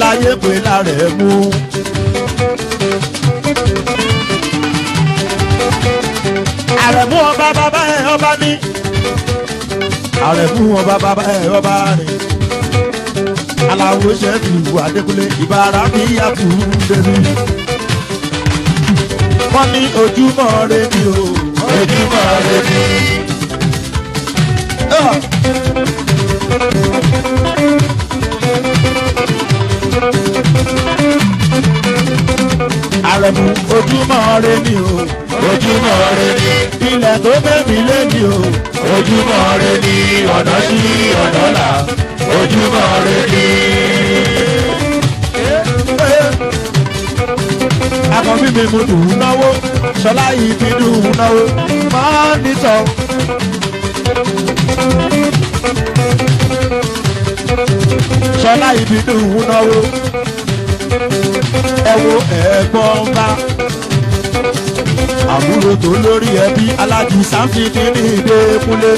láyé pé lárẹ̀ mú. Àrẹ̀mú ọba bàbá ẹ̀ ọba ní. Àrẹ̀mú ọba bàbá ẹ̀ ọba ní. Aláwo ṣẹ́fì ìwà Adékúnlé ìbára bí yàtú débi. Wọ́n ní ojúmọ́ rẹ ni o. Ojúmọ́ rẹ ni. Àrẹ̀mú ojúmọ́ rẹ ni o. Ojúmọ́ rẹ ni. Ilẹ̀ tó bẹ̀mí lé ni o. Ojúmọ́ rẹ ni. Ọ̀nà sí ọ̀nà là. Ojúmọ́ rẹ ni. Àkànbí mi mo dùn ún náwó. Ṣọlá yìí fi dùn ún náwó. Máa ń nítọ̀. Ṣọlá yìí fi dùn ún náwó. Ẹ wo ẹ̀gbọ́n bá. Àbúrò tó lórí ẹbí Aláàjì Sáfìdí ní Ìdẹ́kúnlé.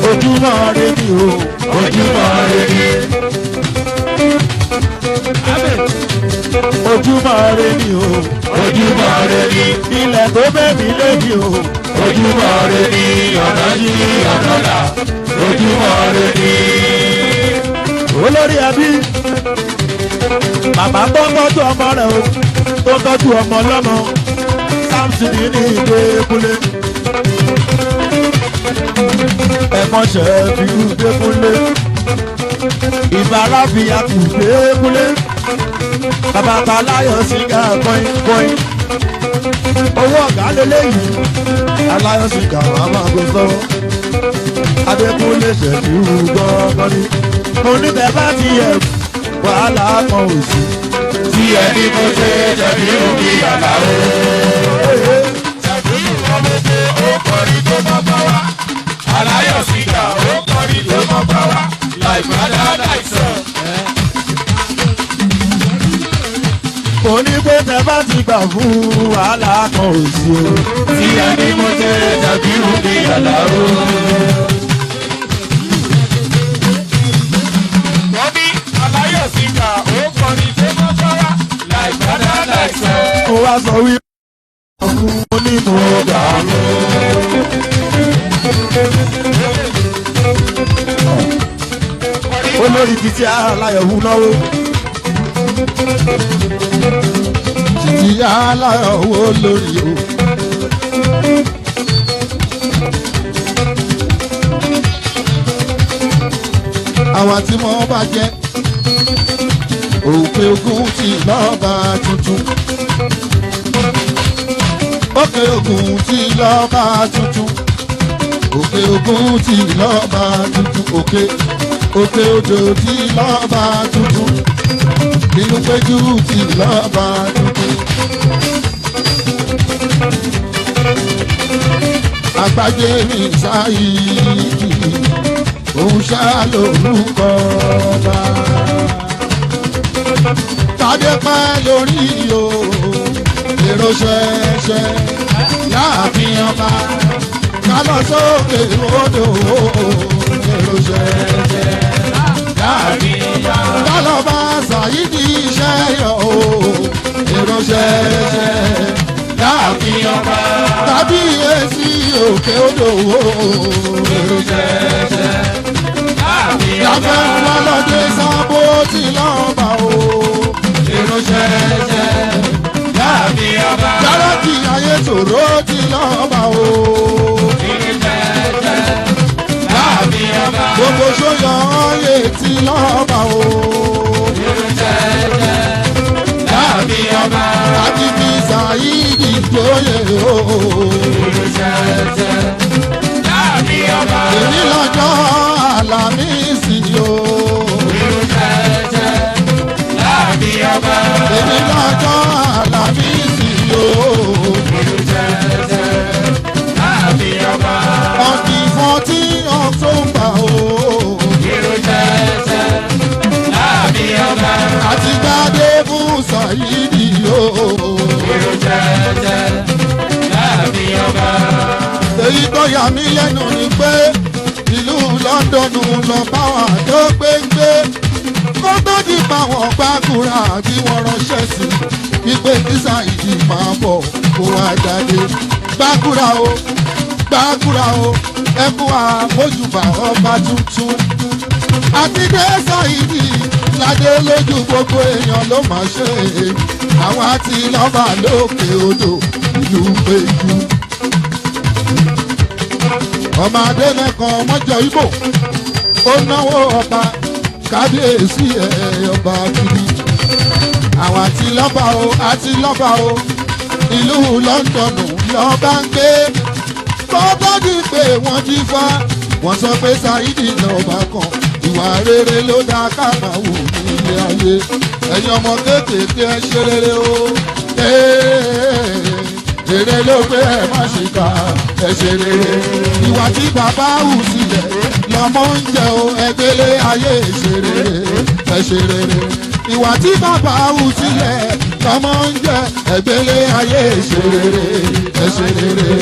Ojúmọ́ rẹ ni o. Ojúmọ́ rẹ ni. Ojúmọ́ rẹ ni o. Ojúmọ́ rẹ ni. Ilẹ̀ tó bẹ̀mí lónìí o. Ojúmọ́ rẹ ni. Ọ̀nà yìí ọ̀nà là. Ojúmọ́ rẹ ni. Olórí ẹbí bàbá tó tọ́jú ọmọ rẹ̀ o. Tó tọ́jú ọmọ lọ́mọ. Samson ní Ìdẹ́kúnlé. Ẹ̀gbọ́n ṣẹ̀fì Ìdẹ́kúnlé. Ìbára fi àtù Ìdẹ́kúnlé. Bàbá Aláyọ̀ Sìgá kọ́in. Owó ọ̀gá lélẹ́yìí. Aláyọ̀ Sìgá wà máa gbé sọ́wọ́. Adékúnlé ṣẹ̀fì gbọ́ngàn ni. Mo ní bẹ́ẹ̀ bá ti yẹ wàhálà kan ò sí. Tí ẹni mo ṣe ṣẹ̀fì òbí àlàó. Ṣẹ̀fì ọmọdé ó kọrin tó mọ́ bá wa. Aláyọ̀ Sìgá ó kọrin tó mọ́ bá wa. Láìpẹ́ láìsàn. Mo ní pé tẹ bá ti gbà fún wàhálà kan ò sí o. Tí ẹni mo ṣe ṣẹ̀fì òbí àlàó. Wọ́n ní Aláyọ̀ Sìgá ó kọrin tó mọ́ bá wa. Láìpẹ́ láìsàn. Mo wá sọ wí ọkùnrin mo ní mo gbà lọ. Olórí títí Aláyọ̀ wú náwó. Títí Aláyọ̀ wú lórí o. Àwọn tí mo bá jẹ́ òpè ogun ti lọ́ba tuntun. Òkè ogun ti lọ́ba tuntun. Òkè ogun ti lọ́ba tuntun. Òkè odò ti lọ́ba tuntun. Inú péjú ti lọ́ba tuntun. Àgbájé mi sáyìí. Òun ṣá lórúkọ ọba. Tádé pẹ́ lórí o. Èrò ṣẹ̀ṣẹ̀ láàfin ọba. Ká lọ sókè odò. Èrò ṣẹ̀ṣẹ̀ láàfin ọba. Ká lọ bá Sàyídì iṣẹ́ yọ o. Èrò ṣẹ̀ṣẹ̀ láàfin ọba. Tàbí èsì òkè odò o. Èrò ṣẹ̀ṣẹ̀ láàfin ọba. Yàgbẹ́ lọ́lọ́dé sábó tí lọ́ba o. Èrò ṣẹ̀ṣẹ̀ láàfin ọba. Yàrá kí ayé tòró tí lọ́ba o. Èrò ṣẹ̀ṣẹ̀ láàfin ọba. Gbogbo sóyọ oyè tí lọ́ba o. Èrò ṣẹ̀ṣẹ̀ láàfin ọba. Àti fi Sàyídì jóyè o. Èrò ṣẹ̀ṣẹ̀ láàfin ọba. Èmi lọ́jọ́ Àlàmísì o. Èrò ṣẹ̀ṣẹ̀ láàfin ọba. Èmi lọ́jọ́ Àlàmísì o. Èrò ṣẹ̀ṣẹ̀ láàfin ọba. On the 14th October o. Èrò ṣẹ̀ṣẹ̀ láàfin ọba. Àti gbadé fún Sàyídì o. Èrò ṣẹ̀ṣẹ̀ láàfin ọba. Èyí tó yà mí lẹ́nu ni pé ìlú Lọ́ńdọ̀nù lọ bá wà tó gbégbé. gbàkúrà bí wọ́n ránṣẹ́ sí wípé kísà ìdí máa bọ̀ kó wá jáde. Gbàkúrà o ẹkún àmójúbà ọba tuntun. Àti dé Sáìdì ládé lójú gbogbo èèyàn ló máa ṣe é. Àwọn àti lọ́ba lókè odò ìlú péjú. Ọmọ Adénẹ́kan mọ́jọ Ìgbò ó náwó ọba kábíyèsí ọba kiri. Àwọn àti lọ́ba o ìlú Lọ́ńdọ̀nù lọ́ba ń gbé. Bọ́bá di pé wọ́n jí fá wọ́n sọ pé Sáìdì lọ́ba kan. Ìwà rere ló dá ká máa wò nílé ayé. Ẹ̀yin ọmọ kéékèèké ẹ ṣe rere o. Rere ló pé ẹ má ṣe kà ẹ ṣe rere. Ìwà tí bàbá hù sílẹ̀ lọ́mọ ń jẹ o. Ẹgbẹ́lé ayé ṣe rere ẹ ṣe rere. Ìwà tí bàbá hù sílẹ̀ lọ́mọ ń jẹ. Ẹgbẹ́lé ayé ṣe rere ẹ ṣe rere.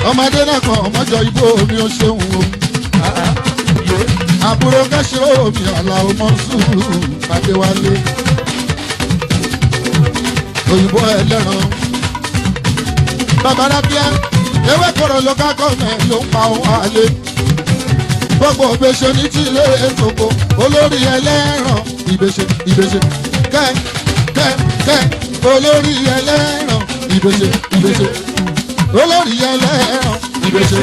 Ọmọdé náà kan ọmọjọ Ìgbò mi ò ṣeun o. Àbúrò kẹ́sìrò mi Àlàó Mọ́nsúrù Adéwálé. Òyìnbó ẹlẹ́ran. Bàbá Rábíà ewé kọ̀rọ̀ local government ló ń pa òun àlè. Gbogbo ìbéṣe ní tí ilé ètòkò olórí ẹlẹ́ran ìbéṣe kẹ́ olórí ẹlẹ́ran ìbéṣe olórí ẹlẹ́ran ìbéṣe.